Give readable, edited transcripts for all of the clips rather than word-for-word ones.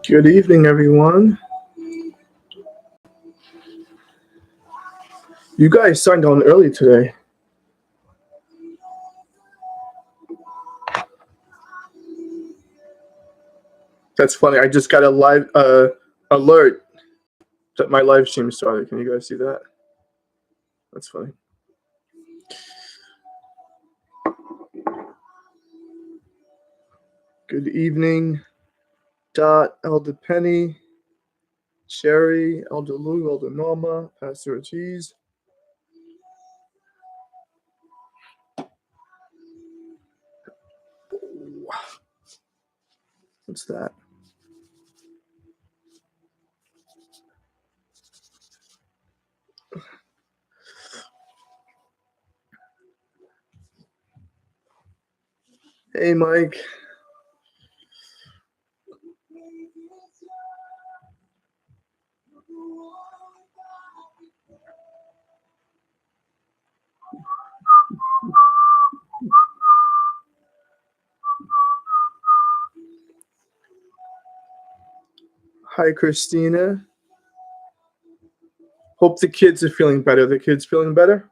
Good evening, everyone. You guys signed on early today. That's funny. I just got a live alert that my live stream started. Can you guys see that? That's funny. Good evening, Dot, Elder Penny, Sherry, Elder Lou, Elder Norma, Pastor Ortiz. What's that? Hey, Mike. Hi, Christina. Hope the kids are feeling better. The kids feeling better?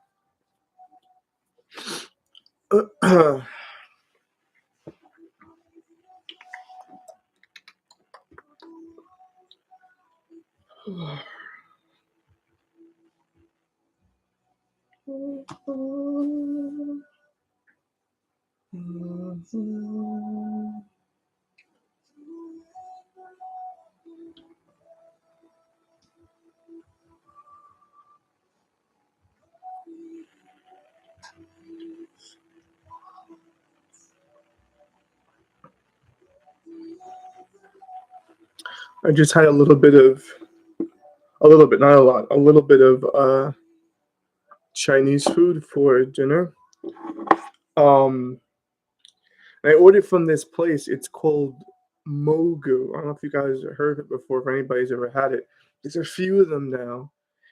I just had a little bit, not a lot, a little bit of Chinese food for dinner. I ordered from this place. It's called Mogu. I don't know if you guys have heard of it before, if anybody's ever had it. There's a few of them now.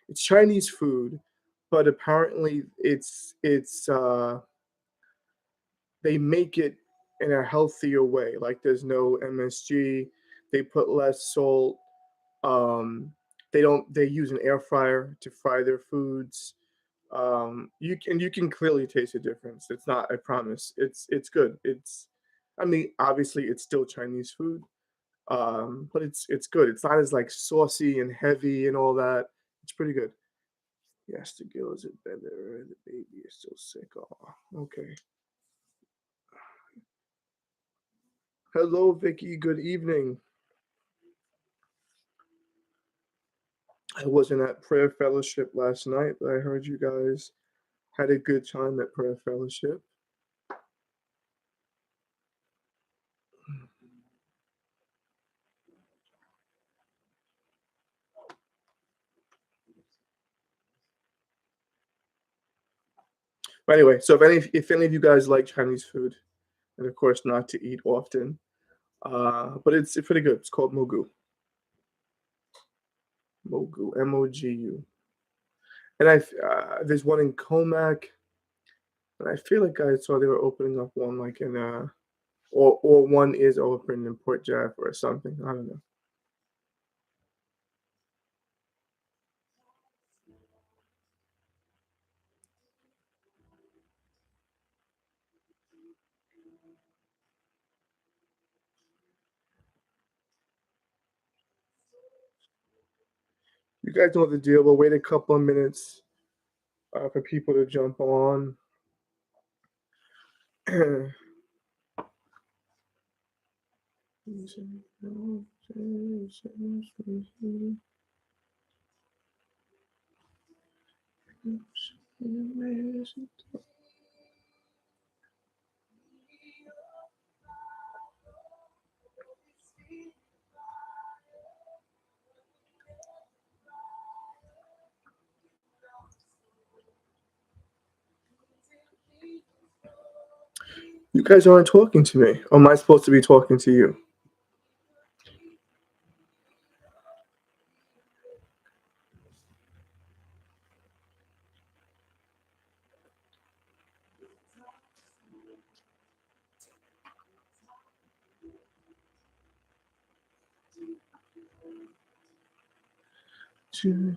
It's Chinese food, but apparently they make it in a healthier way. Like there's no MSG. They put less salt. They use an air fryer to fry their foods. You can clearly taste the difference. It's not, I promise. It's good. I mean, obviously it's still Chinese food. But it's good. It's not as like saucy and heavy and all that. It's pretty good. Yes, the girl is better. The baby is still sick. Oh, okay. Hello, Vicky. Good evening. I wasn't at prayer fellowship last night, but I heard you guys had a good time at prayer fellowship. But anyway, so if any of you guys like Chinese food, and of course not to eat often, but it's pretty good. It's called Mogu. Mogu, Mogu. And there's one in Comac, and I feel like I saw they were opening up one like in or one is open in Port Jaffa or something. I don't know. You guys know the deal. We'll wait a couple of minutes for people to jump on. You guys aren't talking to me. Or am I supposed to be talking to you? Yeah.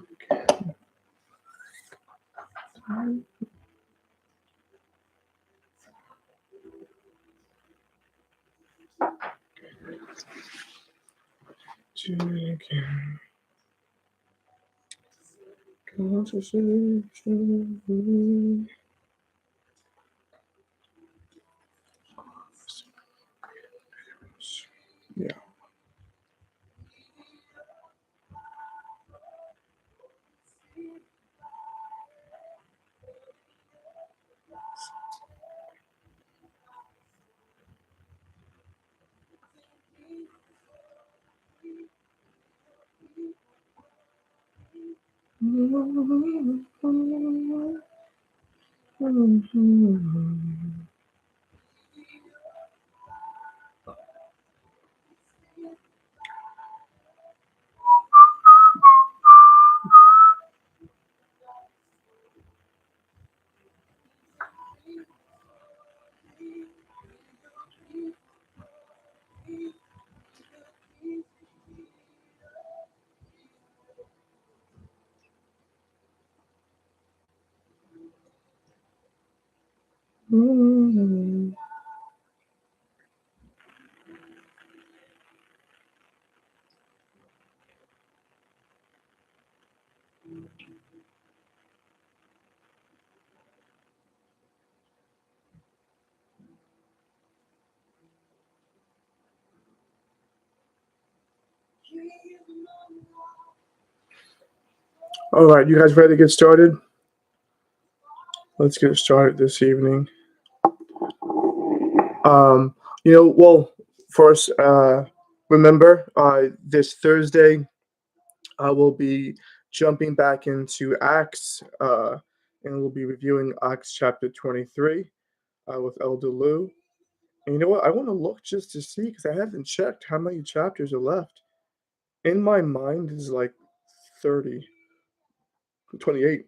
All right, you guys ready to get started? Let's get started this evening. Um, well, first, remember, this Thursday, I will be jumping back into Acts, and we'll be reviewing Acts chapter 23 with Elder Lou. And you know what? I want to look just to see because I haven't checked how many chapters are left. In my mind, is like 30, 28.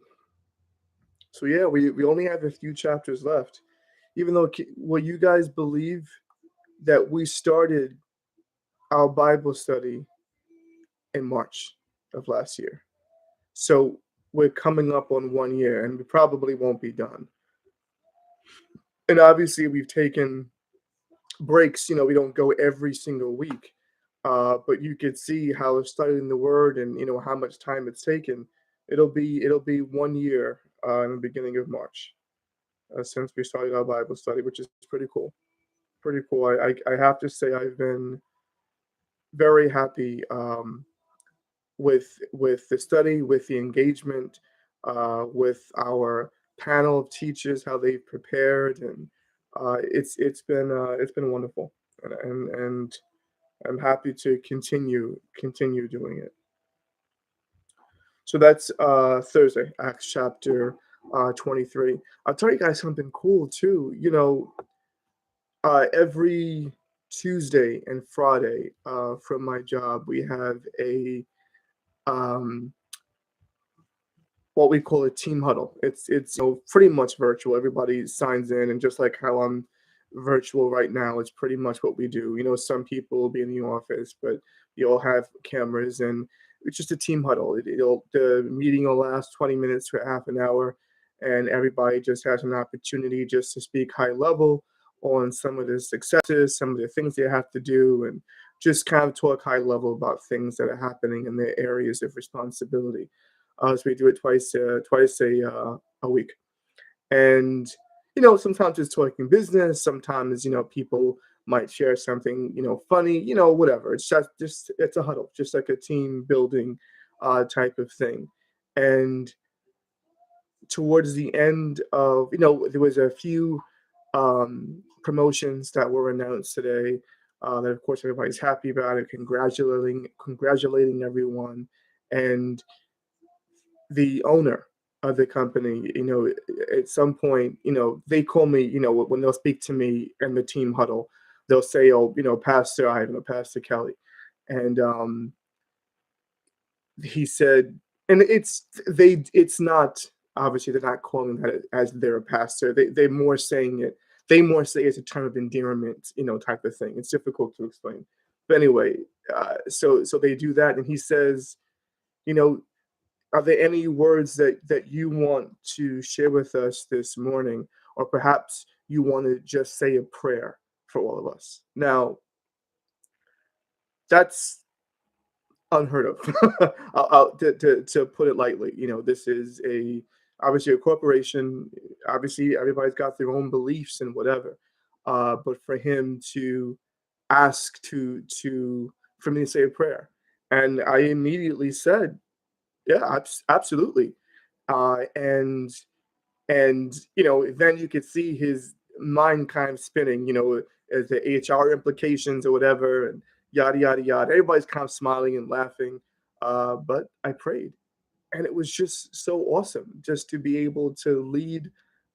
So yeah, we only have a few chapters left. Even though, will you guys believe that we started our Bible study in March of last year? So we're coming up on 1 year, and we probably won't be done. And obviously, we've taken breaks. We don't go every single week, but you could see how studying the Word and how much time it's taken. It'll be 1 year in the beginning of March since we started our Bible study, which is pretty cool. Pretty cool. I have to say I've been very happy with the study, with the engagement, with our panel of teachers, how they've prepared, and it's been wonderful, and I'm happy to continue doing it. So that's Thursday, Acts chapter 23. I'll tell you guys something cool too. Every Tuesday and Friday from my job, we have a um, what we call a team huddle. It's pretty much virtual. Everybody signs in, and just like how I'm virtual right now, it's pretty much what we do. Some people will be in the office, but you all have cameras, and it's just a team huddle. The meeting will last 20 minutes to a half an hour, and everybody just has an opportunity just to speak high level on some of the successes, some of the things they have to do, and just kind of talk high level about things that are happening in their areas of responsibility. So we do it twice a week, and sometimes it's talking business. Sometimes people might share something funny, whatever. It's just it's a huddle, just like a team building type of thing. And towards the end of there was a few promotions that were announced today. That of course everybody's happy about it, congratulating everyone, and the owner of the company, at some point, they call me, when they'll speak to me in the team huddle, they'll say, "Oh, Pastor Ivan or Pastor Kelly," and he said, and it's not, obviously they're not calling that as their pastor. They more saying it. They more say it's a term of endearment, type of thing. It's difficult to explain, but anyway, so they do that, and he says, you know Are there any words that you want to share with us this morning, or perhaps you want to just say a prayer for all of us? Now, that's unheard of. To put it lightly, this is a obviously a corporation. Obviously, everybody's got their own beliefs and whatever. But for him to ask for me to say a prayer, and I immediately said, "Yeah, absolutely." And then you could see his mind kind of spinning, as the HR implications or whatever, and yada yada yada. Everybody's kind of smiling and laughing, but I prayed, and it was just so awesome just to be able to lead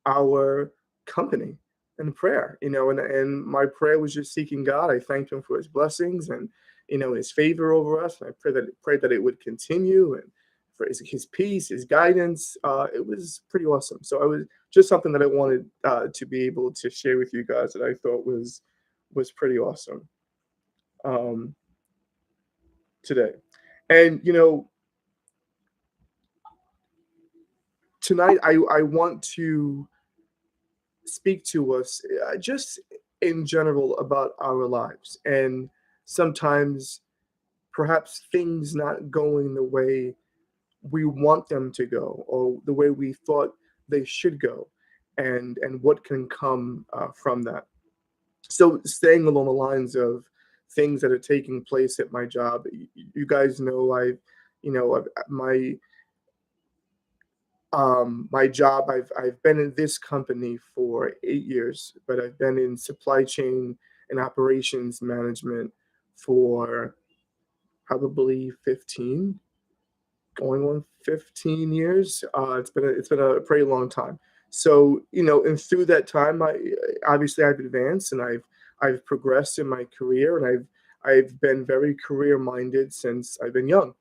our company in prayer, and my prayer was just seeking God. I thanked him for his blessings and his favor over us. And I prayed that it would continue, and for his peace, his guidance. It was pretty awesome. So I was just something that I wanted to be able to share with you guys that I thought was pretty awesome um, today. And tonight I want to speak to us just in general about our lives, and sometimes perhaps things not going the way we want them to go or the way we thought they should go, and what can come from that. So staying along the lines of things that are taking place at my job, you guys know my job, I've been in this company for 8 years, but I've been in supply chain and operations management for probably 15, going on 15 years. It's been a pretty long time. So and through that time, I obviously I've advanced, and I've progressed in my career, and I've been very career minded since I've been young.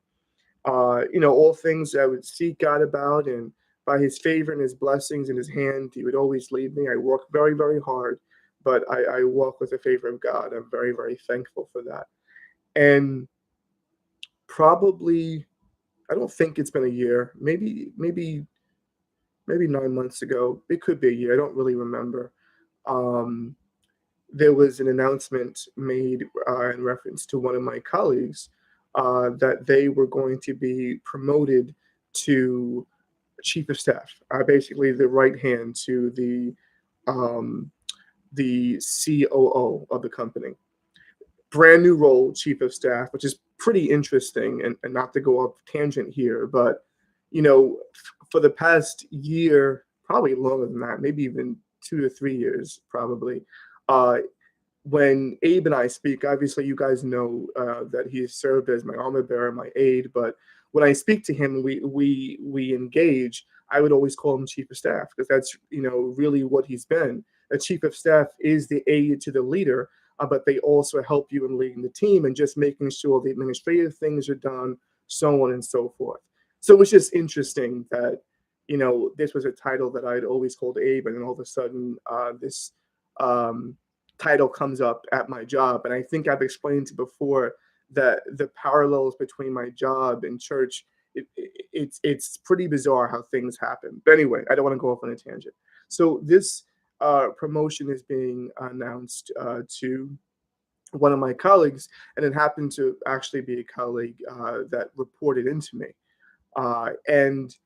All things I would seek God about, and by his favor and his blessings and his hand, he would always lead me. I work very, very hard, but I walk with the favor of God. I'm very, very thankful for that. And probably, I don't think it's been a year, maybe 9 months ago. It could be a year. I don't really remember. Um, there was an announcement made in reference to one of my colleagues that they were going to be promoted to chief of staff, basically the right hand to um, the COO of the company. Brand new role, chief of staff, which is pretty interesting. And not to go off tangent here, but for the past year, probably longer than that, maybe even 2 to 3 years, probably. Uh, when Abe and I speak, obviously you guys know that he has served as my armor bearer, my aide. But when I speak to him, we engage. I would always call him chief of staff because that's really what he's been. A chief of staff is the aide to the leader, but they also help you in leading the team and just making sure the administrative things are done, so on and so forth. So it's just interesting that this was a title that I'd always called Abe, and then all of a sudden this. Um, Title comes up at my job. And I think I've explained before that the parallels between my job and church, it's pretty bizarre how things happen. But anyway, I don't want to go off on a tangent. So this promotion is being announced to one of my colleagues, and it happened to actually be a colleague that reported into me. And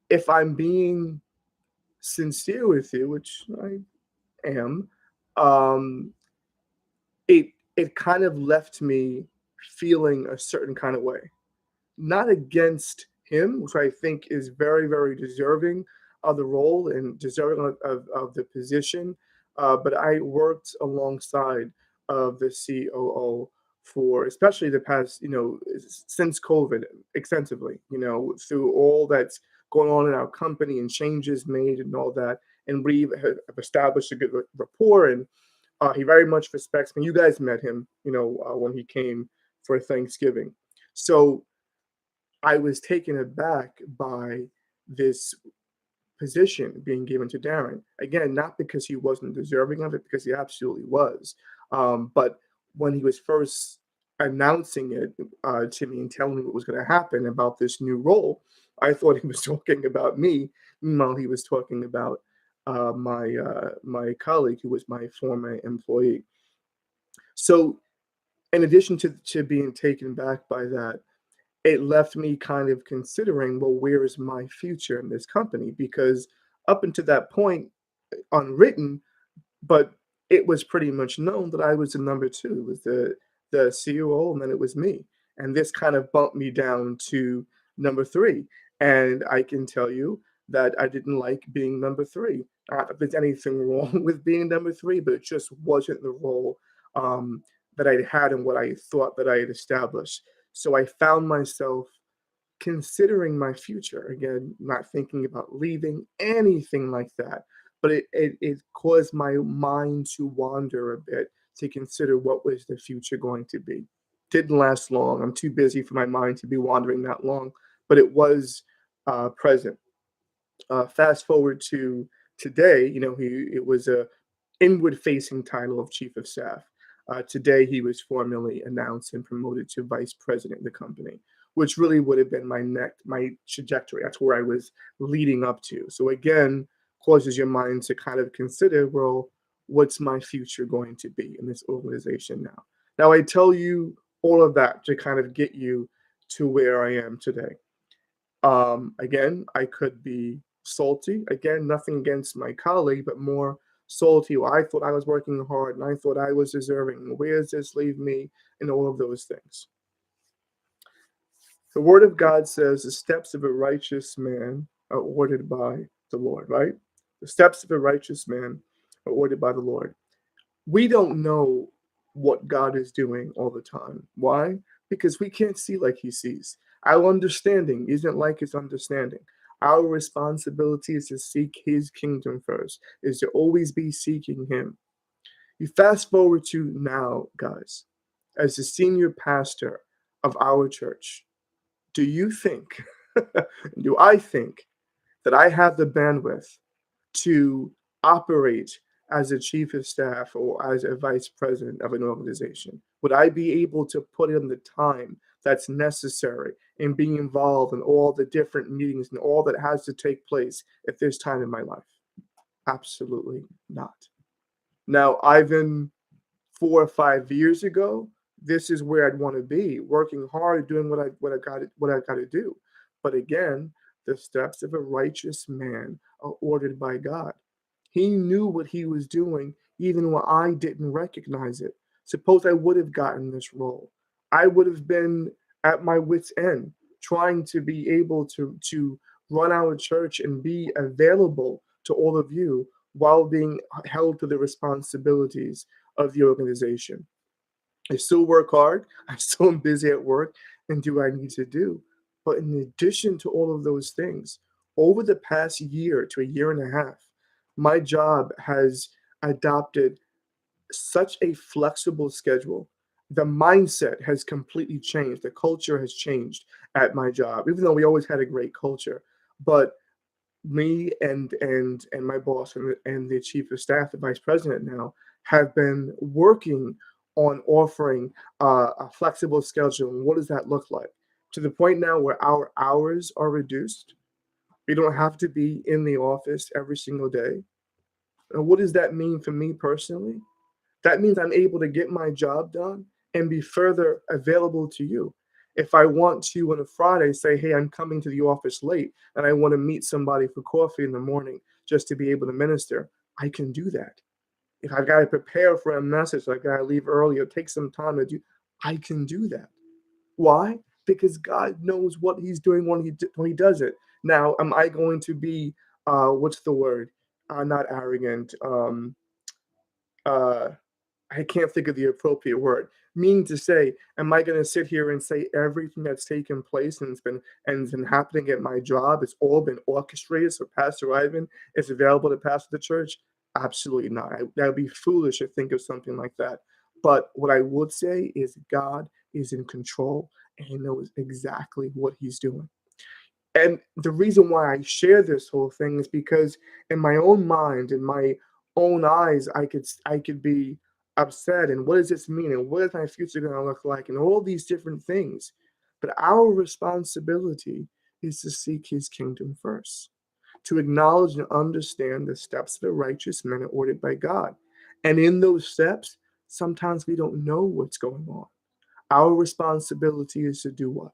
if I'm being sincere with you, which I am, um, it kind of left me feeling a certain kind of way. Not against him, which I think is very, very deserving of the role and deserving of the position. But I worked alongside of the COO for especially the past, since COVID extensively, through all that's going on in our company and changes made and all that. And we have established a good rapport, and he very much respects me. You guys met him, when he came for Thanksgiving. So I was taken aback by this position being given to Darren. Again, not because he wasn't deserving of it, because he absolutely was. But when he was first announcing it to me and telling me what was going to happen about this new role, I thought he was talking about me. Meanwhile, he was talking about my colleague who was my former employee. So, in addition to being taken back by that, it left me kind of considering, well, where is my future in this company? Because up until that point, unwritten, but it was pretty much known that I was the number 2, it was the COO, and then it was me, and this kind of bumped me down to number 3, and I can tell you that I didn't like being number 3. Not that there's anything wrong with being number 3, but it just wasn't the role, that I had and what I thought that I had established. So I found myself considering my future again, not thinking about leaving, anything like that. But it caused my mind to wander a bit to consider what was the future going to be. Didn't last long. I'm too busy for my mind to be wandering that long, but it was present. Fast forward to today, it was a inward-facing title of chief of staff. Today, he was formally announced and promoted to vice president of the company, which really would have been my trajectory. That's where I was leading up to. So again, causes your mind to kind of consider, well, what's my future going to be in this organization now? Now, I tell you all of that to kind of get you to where I am today. Again, I could be salty. Again, nothing against my colleague, but more salty. Well, I thought I was working hard and I thought I was deserving. Where does this leave me? And all of those things. The word of God says the steps of a righteous man are ordered by the Lord, right? The steps of a righteous man are ordered by the Lord. We don't know what God is doing all the time. Why? Because we can't see like he sees. Our understanding isn't like his understanding. Our responsibility is to seek his kingdom first, is to always be seeking him. You fast forward to now, guys, as the senior pastor of our church, do you think, do I think that I have the bandwidth to operate as a chief of staff or as a vice president of an organization? Would I be able to put in the time that's necessary in being involved in all the different meetings and all that has to take place at this time in my life? Absolutely not. Now, Ivan, 4 or 5 years ago, this is where I'd want to be, working hard, doing what I got to do. But again, the steps of a righteous man are ordered by God. He knew what he was doing, even when I didn't recognize it. Suppose I would have gotten this role, I would have been at my wits' end, trying to be able to run our church and be available to all of you while being held to the responsibilities of the organization. I still work hard. I still am busy at work and do what I need to do. But in addition to all of those things, over the past year to a year and a half, my job has adopted such a flexible schedule. The mindset has completely changed. The culture has changed at my job, even though we always had a great culture. But me and my boss and the chief of staff, the vice president now, have been working on offering a flexible schedule. And what does that look like? To the point now where our hours are reduced. We don't have to be in the office every single day. And what does that mean for me personally? That means I'm able to get my job done and be further available to you. If I want to on a Friday say, hey, I'm coming to the office late and I want to meet somebody for coffee in the morning just to be able to minister, I can do that. If I've got to prepare for a message, I've got to leave early or take some time to do, I can do that. Why? Because God knows what He's doing when He does it. Now, am I going to be, what's the word? Not arrogant. Uh, I can't think of the appropriate word. Meaning to say, am I going to sit here and say everything that's taken place and it's been happening at my job, it's all been orchestrated so Pastor Ivan is available to pastor the church? Absolutely not. That would be foolish to think of something like that. But what I would say is God is in control and He knows exactly what He's doing. And the reason why I share this whole thing is because in my own mind, in my own eyes, I could be upset and what does this mean and what is my future going to look like and all these different things. But our responsibility is to seek his kingdom first, to acknowledge and understand the steps of a righteous man are ordered by God. And in those steps, sometimes we don't know what's going on. Our responsibility is to do what?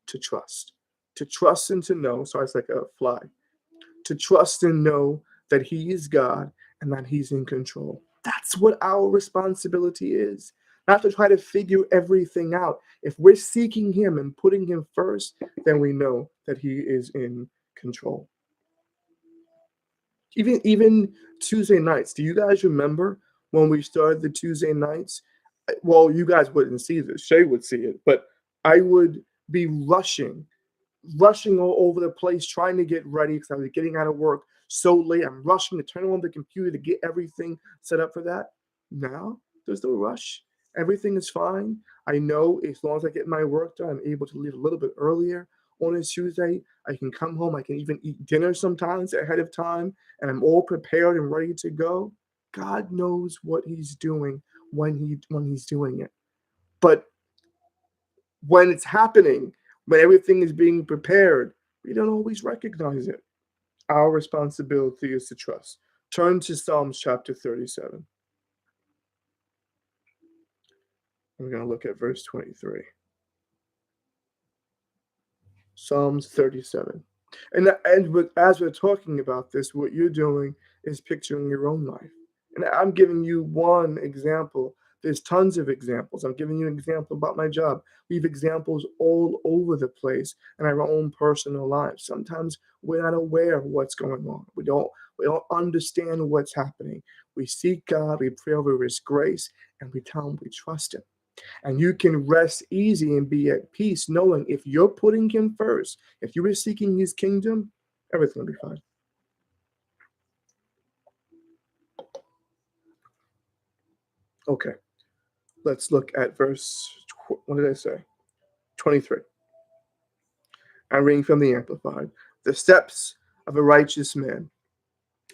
To trust. To trust and to know. Sorry, it's like a fly. To trust and know that he is God and that he's in control. That's what our responsibility is. Not to try to figure everything out. If we're seeking him and putting him first, then we know that he is in control. Even Tuesday nights. Do you guys remember when we started the Tuesday nights? Well, you guys wouldn't see this. Shay would see it, but I would be rushing all over the place, trying to get ready because I was getting out of work so late. I'm rushing to turn on the computer to get everything set up for that. Now, there's no rush. Everything is fine. I know as long as I get my work done, I'm able to leave a little bit earlier on a Tuesday. I can come home. I can even eat dinner sometimes ahead of time, and I'm all prepared and ready to go. God knows what He's doing when He's doing it. But when it's happening, when everything is being prepared, we don't always recognize it. Our responsibility is to trust. Turn to Psalms chapter 37. We're going to look at verse 23. Psalms 37. And as we're talking about this, what you're doing is picturing your own life. And I'm giving you one example. There's tons of examples. I'm giving you an example about my job. We have examples all over the place in our own personal lives. Sometimes we're not aware of what's going on. We don't understand what's happening. We seek God, we pray over His grace, and we tell Him we trust Him. And you can rest easy and be at peace knowing if you're putting him first, if you are seeking his kingdom, everything will be fine. Okay, let's look at verse, what did I say? 23. I'm reading from the Amplified. The steps of a righteous man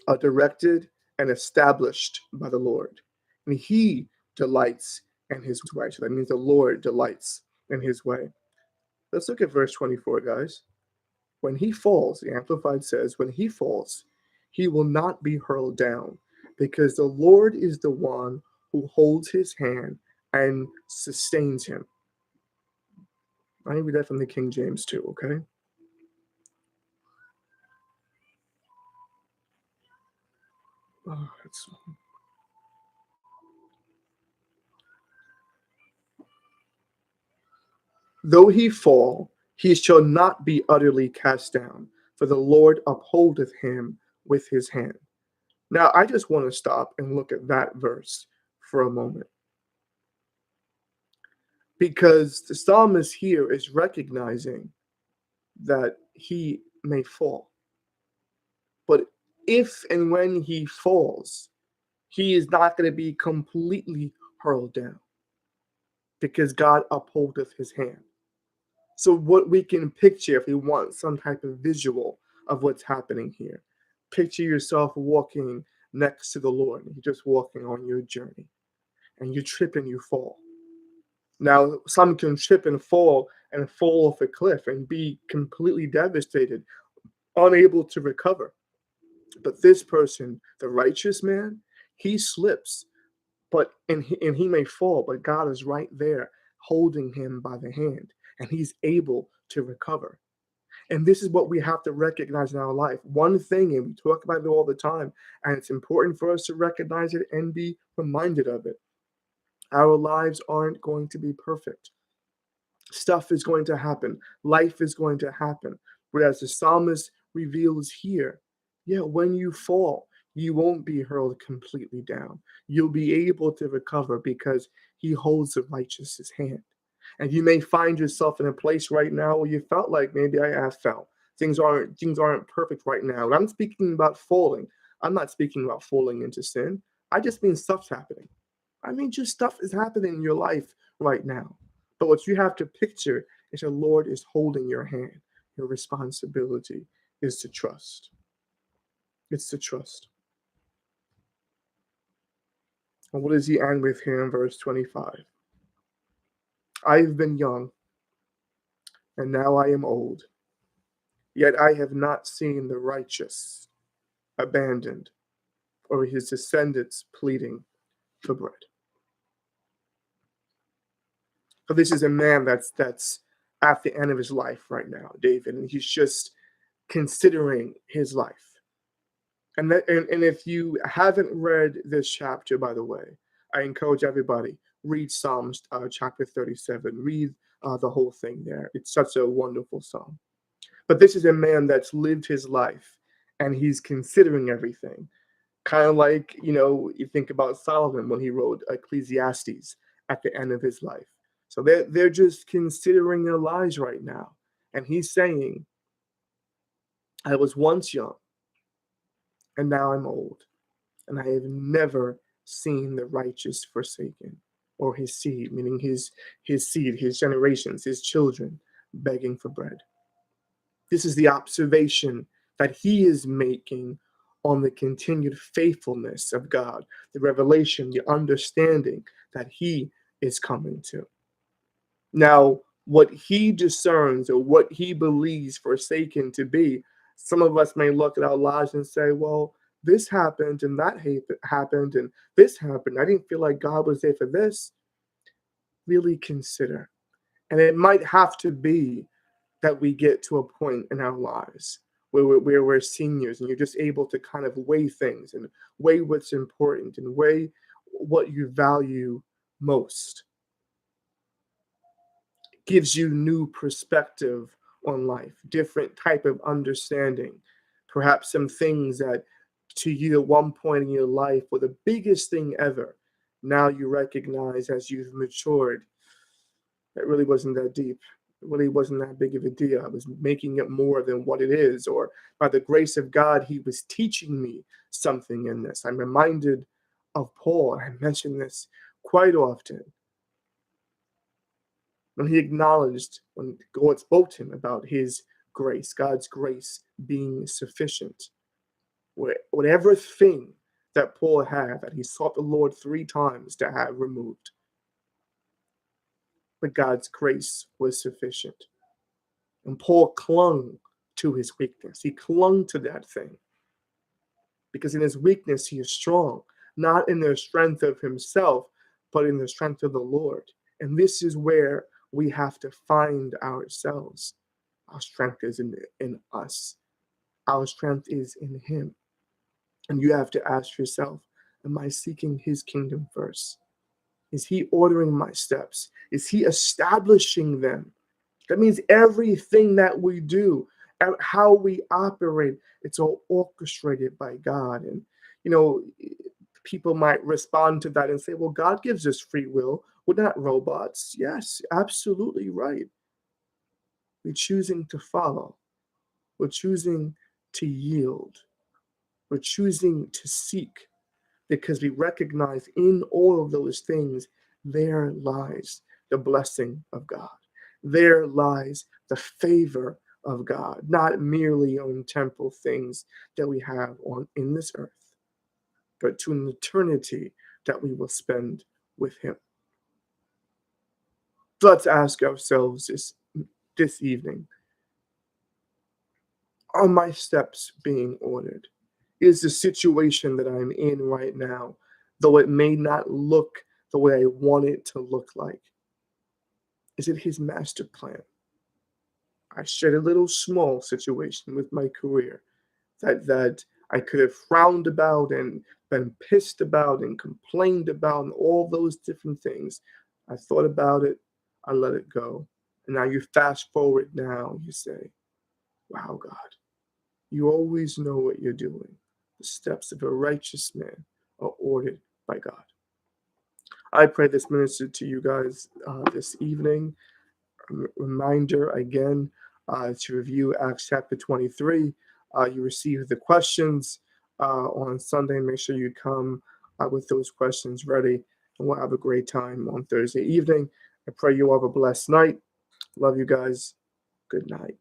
are directed and established by the Lord, and he delights in his way. So that means the Lord delights in his way. Let's look at verse 24, guys. When he falls, the Amplified says, when he falls, he will not be hurled down, because the Lord is the one who holds his hand and sustains him. I read that from the King James too, okay? Oh, though he fall, he shall not be utterly cast down, for the Lord upholdeth him with his hand. Now, I just want to stop and look at that verse for a moment, because the psalmist here is recognizing that he may fall. But if and when he falls, he is not going to be completely hurled down because God upholdeth his hand. So, what we can picture, if we want some type of visual of what's happening here, picture yourself walking next to the Lord. You're just walking on your journey and you trip and you fall. Now, some can trip and fall off a cliff and be completely devastated, unable to recover. But this person, the righteous man, he slips, and he may fall, but God is right there holding him by the hand, and he's able to recover. And this is what we have to recognize in our life. One thing, and we talk about it all the time, and it's important for us to recognize it and be reminded of it. Our lives aren't going to be perfect. Stuff is going to happen. Life is going to happen. Whereas the psalmist reveals here, yeah, when you fall, you won't be hurled completely down. You'll be able to recover because he holds the righteous's hand. And you may find yourself in a place right now where you felt like maybe I have fell. Things aren't perfect right now. And I'm speaking about falling. I'm not speaking about falling into sin. I just mean stuff's happening. I mean, just stuff is happening in your life right now. But what you have to picture is the Lord is holding your hand. Your responsibility is to trust. It's to trust. And what does he end with here in verse 25? I have been young, and now I am old. Yet I have not seen the righteous abandoned, or his descendants pleading for bread. So this is a man that's at the end of his life right now, David, and he's just considering his life. And if you haven't read this chapter, by the way, I encourage everybody, read Psalms chapter 37. Read the whole thing there. It's such a wonderful psalm. But this is a man that's lived his life and he's considering everything. Kind of like, you think about Solomon when he wrote Ecclesiastes at the end of his life. So they're just considering their lives right now. And he's saying, I was once young and now I'm old, and I have never seen the righteous forsaken, or his seed, meaning his seed, his generations, his children, begging for bread. This is the observation that he is making on the continued faithfulness of God, the revelation, the understanding that he is coming to. Now, what he discerns or what he believes forsaken to be, some of us may look at our lives and say, well, this happened and that happened and this happened. I didn't feel like God was there for this. Really consider. And it might have to be that we get to a point in our lives where we're seniors and you're just able to kind of weigh things and weigh what's important and weigh what you value most. Gives you new perspective on life, different type of understanding. Perhaps some things that to you at one point in your life were the biggest thing ever. Now you recognize as you've matured, it really wasn't that deep. It really wasn't that big of a deal. I was making it more than what it is, or by the grace of God, he was teaching me something in this. I'm reminded of Paul. I mention this quite often when he acknowledged, when God spoke to him about his grace, God's grace being sufficient. Whatever thing that Paul had, that he sought the Lord 3 times to have removed, but God's grace was sufficient. And Paul clung to his weakness. He clung to that thing because in his weakness he is strong, not in the strength of himself, but in the strength of the Lord. And this is where we have to find ourselves. Our strength is in us. Our strength is in him. And you have to ask yourself, am I seeking his kingdom first? Is he ordering my steps? Is he establishing them? That means everything that we do, how we operate, it's all orchestrated by God. And, you know, people might respond to that and say, well, God gives us free will. We're not robots. Yes, absolutely right. We're choosing to follow. We're choosing to yield. We're choosing to seek because we recognize in all of those things, there lies the blessing of God. There lies the favor of God, not merely on temporal things that we have on in this earth, but to an eternity that we will spend with him. So let's ask ourselves this evening, are my steps being ordered? Is the situation that I'm in right now, though it may not look the way I want it to look like, is it his master plan? I shared a little small situation with my career that I could have frowned about and been pissed about and complained about and all those different things. I thought about it, I let it go. And now you fast forward now, you say, wow, God, you always know what you're doing. The steps of a righteous man are ordered by God. I pray this ministered to you guys this evening. Reminder again to review Acts chapter 23. You receive the questions on Sunday. Make sure you come with those questions ready, and we'll have a great time on Thursday evening. I pray you all have a blessed night. Love you guys. Good night.